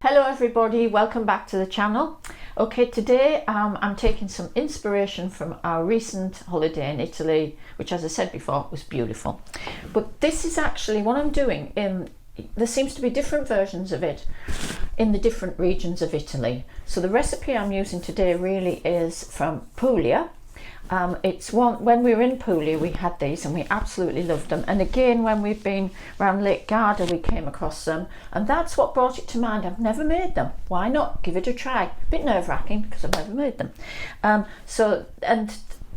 Hello everybody, welcome back to the channel. Okay, today I'm taking some inspiration from our recent holiday in Italy, which, as I said before, was beautiful. But this is actually what I'm doing there seems to be different versions of it in the different regions of Italy. So the recipe I'm using today really is from Puglia. It's one, when we were in Puglia we had these and we absolutely loved them, and again when we've been around Lake Garda we came across them, and that's what brought it to mind. I've never made them, why not give it a try? A bit nerve-wracking because I've never made them. And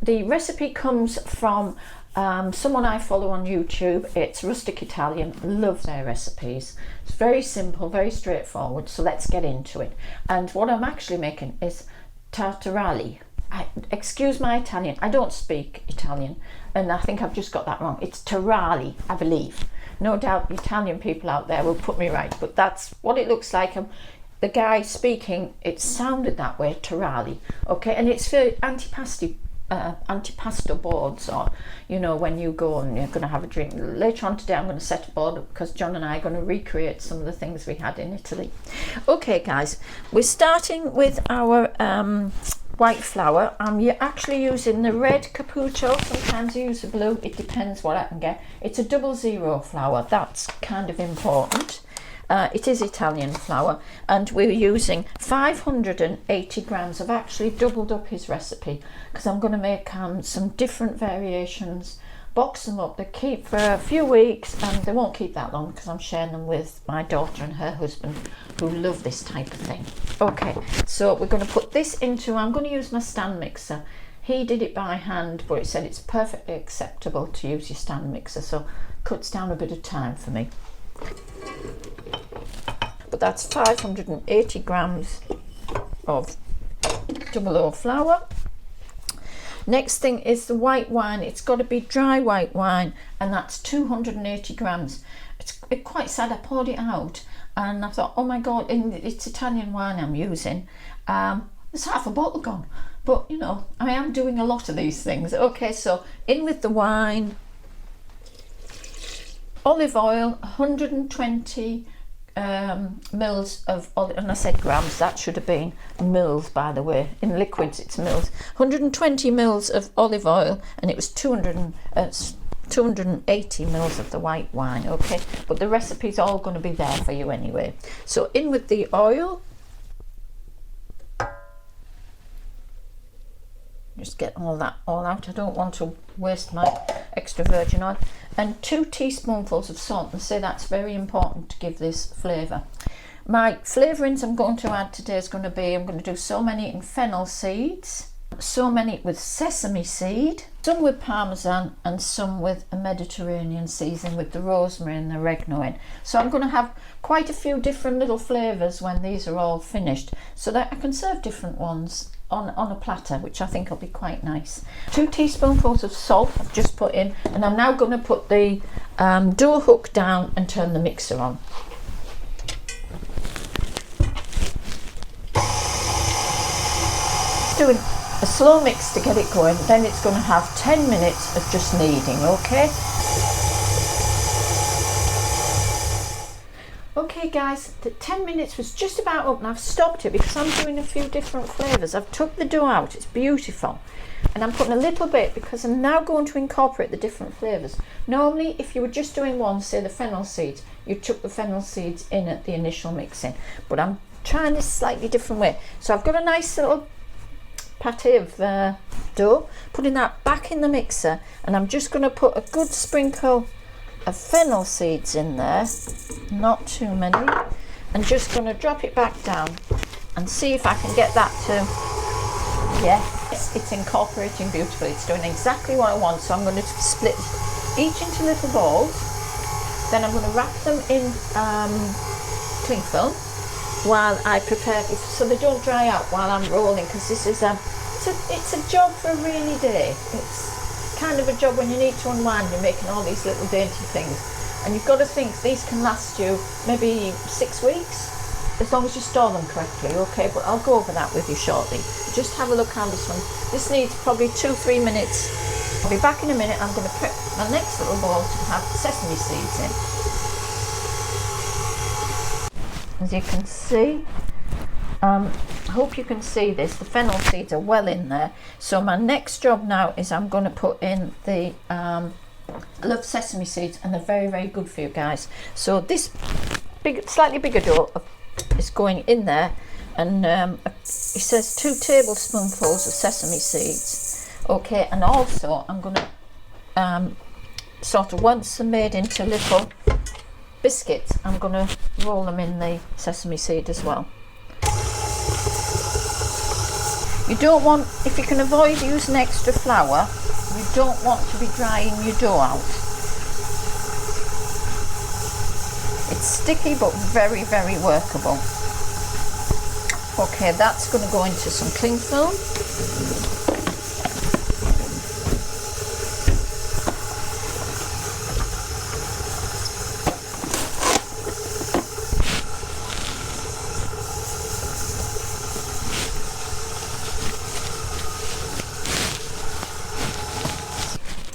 the recipe comes from someone I follow on YouTube. It's Rustic Italian. Love their recipes. It's very simple, very straightforward, so let's get into it. And what I'm actually making is tartarelli. Excuse my Italian, I don't speak Italian and I think I've just got that wrong. It's Taralli, I believe. No doubt the Italian people out there will put me right, but that's what it looks like. The guy speaking, it sounded that way, Taralli. Okay, and it's for antipasto boards, or you know, when you go and you're going to have a drink. Later on today I'm going to set a board up because John and I are going to recreate some of the things we had in Italy. Okay guys, we're starting with our white flour. I'm actually using the red Caputo. Sometimes I use the blue, it depends what I can get. It's a 00 flour, that's kind of important. It is Italian flour, and we're using 580 grams. I've actually doubled up his recipe because I'm going to make some different variations, box them up. They keep for a few weeks and they won't keep that long because I'm sharing them with my daughter and her husband, who love this type of thing. Okay, so we're going to put this into, I'm going to use my stand mixer. He did it by hand, but it said it's perfectly acceptable to use your stand mixer, so cuts down a bit of time for me. But that's 580 grams of 00 flour. Next thing is the white wine. It's got to be dry white wine, and that's 280 grams. It's quite sad. I poured it out and I thought, oh my god, it's Italian wine I'm using. There's half a bottle gone, but you know, I am doing a lot of these things. Okay, so in with the wine. Olive oil, 120 mils of olive, and I said grams, that should have been mils, by the way. In liquids it's mils. 120 mils of olive oil, and it was 280 mils of the white wine. Okay, but the recipe's all going to be there for you anyway. So in with the oil. Just get all that out. I don't want to waste my extra virgin oil. And 2 teaspoonfuls of salt, and say that's very important to give this flavour. My flavourings I'm going to add today is going to be, I'm going to do so many in fennel seeds, so many with sesame seed, some with parmesan, and some with a Mediterranean seasoning with the rosemary and the oregano in. So I'm going to have quite a few different little flavours when these are all finished, so that I can serve different ones on a platter, which I think will be quite nice. 2 teaspoonfuls of salt I've just put in, and I'm now going to put the dough hook down and turn the mixer on. Doing a slow mix to get it going, then it's going to have 10 minutes of just kneading. Okay. Okay guys, the 10 minutes was just about up and I've stopped it because I'm doing a few different flavours. I've took the dough out, it's beautiful, and I'm putting a little bit because I'm now going to incorporate the different flavours. Normally if you were just doing one, say the fennel seeds, you took the fennel seeds in at the initial mixing, but I'm trying this slightly different way. So I've got a nice little pate of dough, putting that back in the mixer, and I'm just going to put a good sprinkle of fennel seeds in there, not too many, and just going to drop it back down and see if I can get that to, yes, it's incorporating beautifully. It's doing exactly what I want. So I'm going to split each into little balls, then I'm going to wrap them in cling film while I prepare, so they don't dry out while I'm rolling, because this is it's a job for a rainy day. It's kind of a job when you need to unwind. You're making all these little dainty things, and you've got to think these can last you maybe 6 weeks as long as you store them correctly. Okay, but I'll go over that with you shortly. Just have a look how this needs probably 2-3 minutes. I'll be back in a minute. I'm going to prep my next little bowl to have sesame seeds in. as you can see. I hope you can see this. The fennel seeds are well in there. So my next job now is I'm going to put in the I love sesame seeds, and they're very, very good for you guys. So this slightly bigger dough is going in there, and it says 2 tablespoonfuls of sesame seeds. Okay, and also I'm going to sort of, once they're made into little biscuits, I'm going to roll them in the sesame seed as well. You don't want, if you can avoid using extra flour, you don't want to be drying your dough out. It's sticky but very, very workable. Okay, that's going to go into some cling film.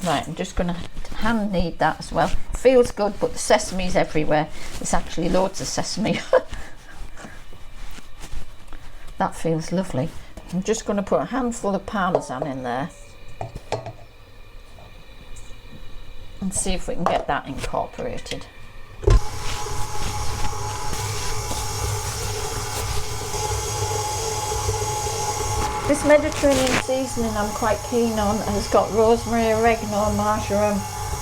Right, I'm just going to hand knead that as well. Feels good, but the sesame's everywhere. There's actually loads of sesame. That feels lovely. I'm just going to put a handful of parmesan in there and see if we can get that incorporated. This Mediterranean seasoning I'm quite keen on has got rosemary, oregano, marjoram,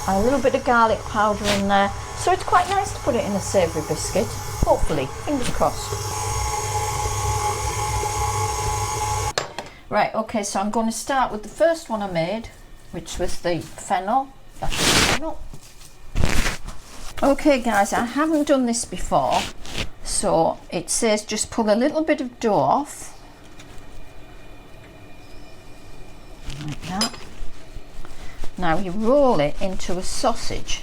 and a little bit of garlic powder in there. So it's quite nice to put it in a savoury biscuit. Hopefully, fingers crossed. Right, okay, so I'm going to start with the first one I made, which was the fennel. That's the fennel. Okay guys, I haven't done this before, so it says just pull a little bit of dough off. Like that. Now you roll it into a sausage.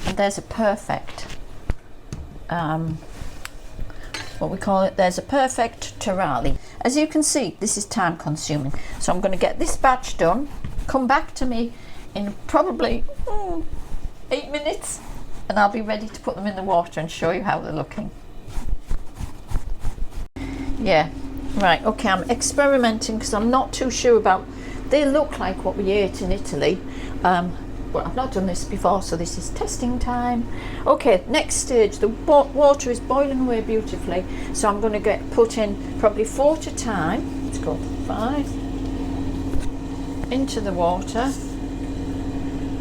And there's a perfect, what we call it, there's a perfect Taralli. As you can see, this is time consuming. So I'm going to get this batch done, come back to me in probably 8 minutes, and I'll be ready to put them in the water and show you how they're looking. Yeah, right, okay, I'm experimenting because I'm not too sure about, they look like what we ate in Italy, but I've not done this before, so this is testing time. Okay, next stage, the water is boiling away beautifully, so I'm going to put in probably 4 at a time. Let's go 5 into the water.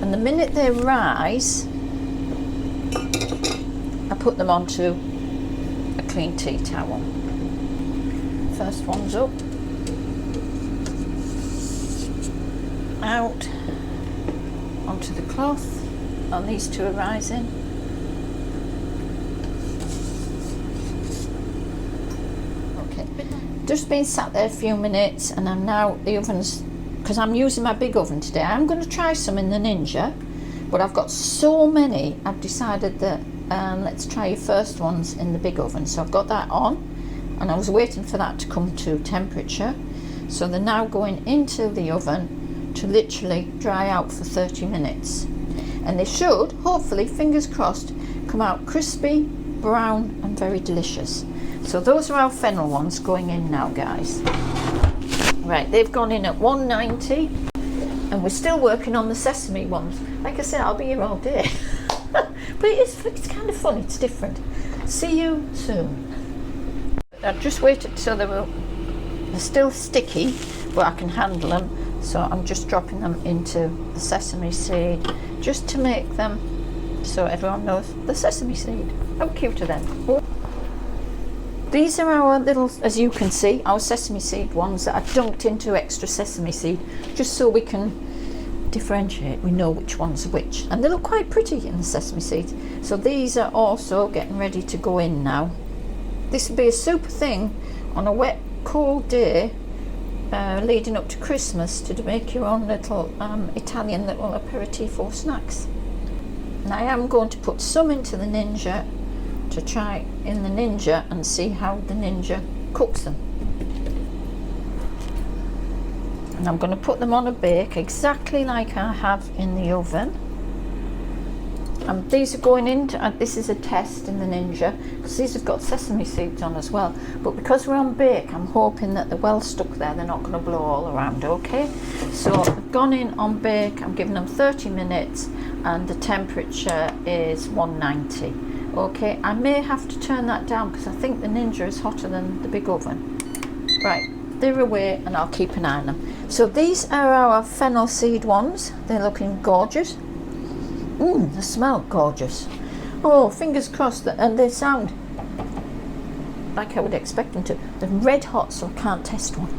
And the minute they rise, I put them onto a clean tea towel. First one's up, out, onto the cloth, and these two are rising. Okay, just been sat there a few minutes, and I'm now, the oven's, because I'm using my big oven today. I'm going to try some in the Ninja, but I've got so many, I've decided that let's try your first ones in the big oven. So I've got that on, and I was waiting for that to come to temperature. So they're now going into the oven to literally dry out for 30 minutes. And they should, hopefully, fingers crossed, come out crispy, brown, and very delicious. So those are our fennel ones going in now, guys. Right, they've gone in at 190, and we're still working on the sesame ones. Like I said, I'll be here all day. But it's kind of fun, it's different. See you soon. I've just waited so they're still sticky, but I can handle them. So I'm just dropping them into the sesame seed, just to make them so everyone knows the sesame seed. How cute are them? These are our little, as you can see, our sesame seed ones that I dunked into extra sesame seed, just so we can differentiate, we know which ones are which. And they look quite pretty in the sesame seeds. So these are also getting ready to go in now. This would be a super thing on a wet, cold day leading up to Christmas, to make your own little Italian little aperitivo snacks. And I am going to put some into the Ninja to try in the Ninja and see how the Ninja cooks them. And I'm going to put them on a bake exactly like I have in the oven. These are going into, this is a test in the Ninja, because these have got sesame seeds on as well. But because we're on bake, I'm hoping that they're well stuck there, they're not going to blow all around, okay? So I've gone in on bake, I'm giving them 30 minutes, and the temperature is 190. Okay, I may have to turn that down because I think the Ninja is hotter than the big oven. Right, they're away and I'll keep an eye on them. So these are our fennel seed ones. They're looking gorgeous. They smell gorgeous. Oh, fingers crossed that, and they sound like I would expect them to. They're red hot, so I can't test one,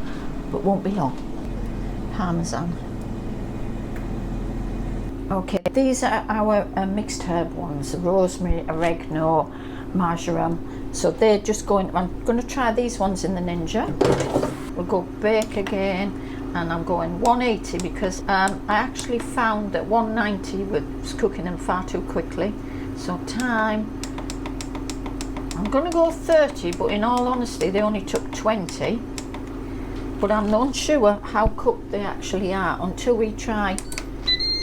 but won't be long. Parmesan. Okay, these are our mixed herb ones, rosemary, oregano, marjoram. So they're just going, I'm going to try these ones in the Ninja. We'll go bake again. And I'm going 180 because I actually found that 190 was cooking them far too quickly. So time, I'm going to go 30, but in all honesty they only took 20. But I'm not sure how cooked they actually are until we try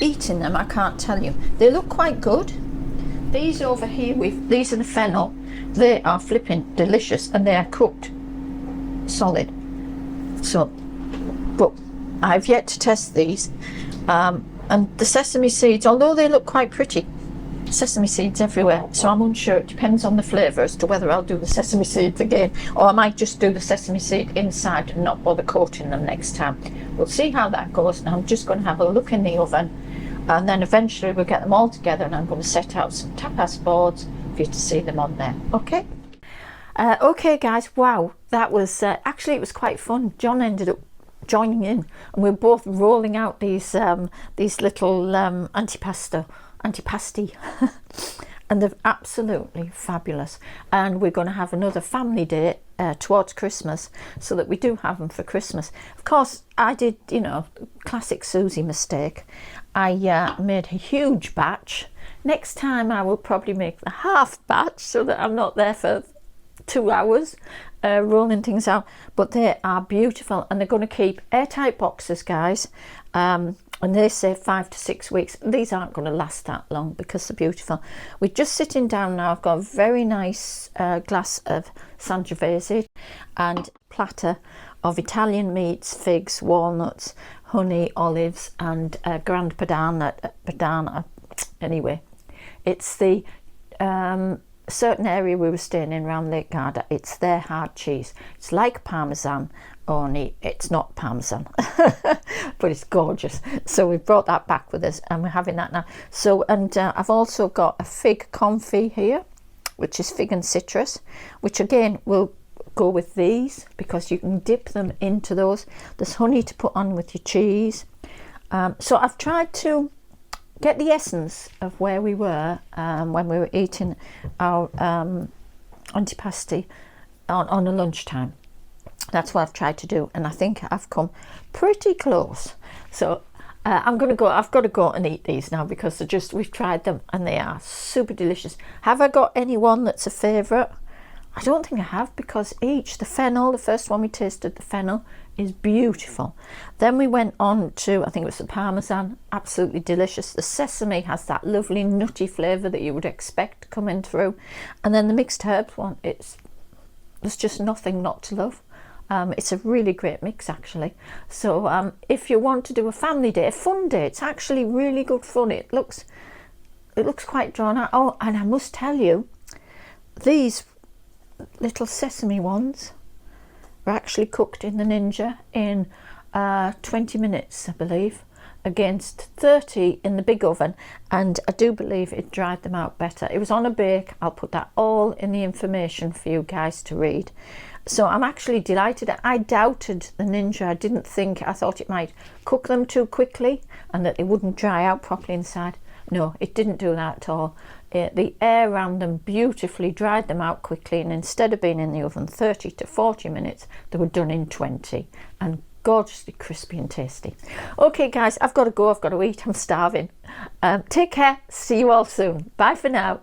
eating them. I can't tell you. They look quite good. These over here, these are the fennel. They are flipping delicious and they are cooked solid. So, but I've yet to test these. And the sesame seeds, although they look quite pretty, sesame seeds everywhere. So I'm unsure. It depends on the flavour as to whether I'll do the sesame seeds again, or I might just do the sesame seed inside and not bother coating them next time. We'll see how that goes. Now I'm just going to have a look in the oven, and then eventually we'll get them all together, and I'm going to set out some tapas boards for you to see them on there. Okay. Okay, guys. Wow, that was actually, it was quite fun. John ended up joining in, and we're both rolling out these little antipasti and they're absolutely fabulous. And we're going to have another family day towards Christmas, so that we do have them for Christmas. Of course, I did, you know, classic Susie mistake. I made a huge batch. Next time I will probably make the half batch so that I'm not there for 2 hours rolling things out. But they are beautiful, and they're going to keep airtight boxes, guys, and they say 5 to 6 weeks. These aren't going to last that long because they're beautiful. We're just sitting down now. I've got a very nice glass of Sangiovese and platter of Italian meats, figs, walnuts, honey, olives, and Grand Padano. Anyway, it's the certain area we were staying in around Lake Garda. It's their hard cheese. It's like Parmesan, only it's not Parmesan, but it's gorgeous. So we've brought that back with us, and we're having that now. So, and I've also got a fig confit here, which is fig and citrus, which again will go with these because you can dip them into those. There's honey to put on with your cheese. So I've tried to get the essence of where we were when we were eating our antipasti on a lunchtime. That's what I've tried to do, and I think I've come pretty close. So I've got to go and eat these now because they're just, we've tried them and they are super delicious. Have I got anyone that's a favourite? I don't think I have, because each, the fennel, the first one we tasted, the fennel is beautiful. Then we went on to, I think it was the Parmesan, absolutely delicious. The sesame has that lovely nutty flavour that you would expect coming through. And then the mixed herbs one, there's just nothing not to love. It's a really great mix, actually. So if you want to do a family day, a fun day, it's actually really good fun. It looks quite drawn out. Oh, and I must tell you, these little sesame ones were actually cooked in the Ninja in 20 minutes, I believe, against 30 in the big oven, and I do believe it dried them out better. It was on a bake. I'll put that all in the information for you guys to read. So I'm actually delighted. I doubted the Ninja. I thought it might cook them too quickly and that they wouldn't dry out properly inside. No, it didn't do that at all. The air around them beautifully dried them out quickly, and instead of being in the oven 30 to 40 minutes, they were done in 20, and gorgeously crispy and tasty. Okay guys, I've got to go, I've got to eat, I'm starving. Take care, see you all soon. Bye for now.